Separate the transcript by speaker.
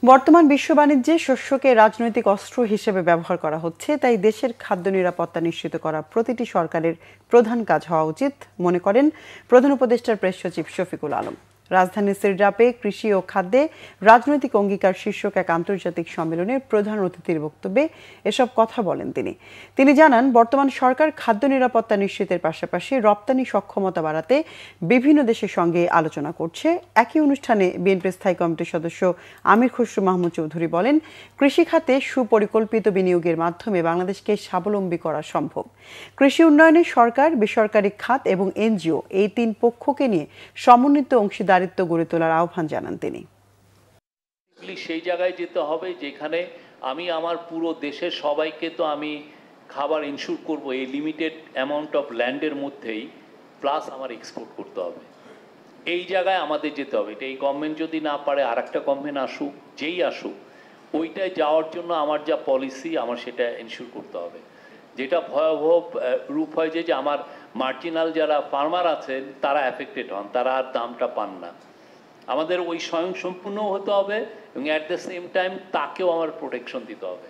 Speaker 1: বর্তমান বিশ্ব বাণিজ্যে শস্যকে রাজনৈতিক অস্ত্র হিসেবে ব্যবহার করা হচ্ছে, তাই দেশের খাদ্য নিরাপত্তা নিশ্চিত করা প্রতিটি সরকারের প্রধান কাজ হওয়া উচিত মনে করেন প্রধান উপদেষ্টার প্রেস সচিব শফিকুল আলম। রাজধানীর সিরডাপে কৃষি ও খাদ্যে রাজনৈতিক অঙ্গীকার শীর্ষক এক আন্তর্জাতিক সম্মেলনের প্রধান অতিথির বক্তব্যে এসব কথা বলেন তিনি জানান, বর্তমান সরকার খাদ্য নিরাপত্তা নিশ্চিতের পাশাপাশি রপ্তানি সক্ষমতা বাড়াতে বিভিন্ন দেশের সঙ্গে আলোচনা করছে। একই অনুষ্ঠানে বিএনপির স্থায়ী কমিটির সদস্য আমির খসরু মাহমুদ চৌধুরী বলেন, কৃষি খাতে সুপরিকল্পিত বিনিয়োগের মাধ্যমে বাংলাদেশকে স্বাবলম্বী করা সম্ভব। কৃষি উন্নয়নে সরকার, বেসরকারি খাত এবং এনজিও এই তিন পক্ষকে নিয়ে সমন্বিত অংশীদারিত্ব গড়ে তোলার আহ্বান জানান তিনি।
Speaker 2: সেই জায়গায় যেতে হবে যেখানে আমি আমার পুরো দেশের সবাইকে তো আমি খাবার ইনশিওর করব এই লিমিটেড অ্যামাউন্ট অফ ল্যান্ডের মধ্যেই, প্লাস আমার এক্সপোর্ট করতে হবে। এই জায়গায় আমাদের যেতে হবে। এটা এই গভর্নমেন্ট যদি না পারে আর একটা গভর্নমেন্ট আসুক, যেই আসুক, ওইটায় যাওয়ার জন্য আমার যা পলিসি আমার সেটা এনশিওর করতে হবে। যেটা ভয়াবহ রূপ হয় যে আমার মার্জিনাল যারা ফার্মার আছেন তারা অ্যাফেক্টেড হন, তারা আর দামটা পান না। আমাদের ওই স্বয়ংসম্পূর্ণ হতে হবে এবং অ্যাট দ্য সেম টাইম তাকেও আমার প্রোটেকশন দিতে হবে।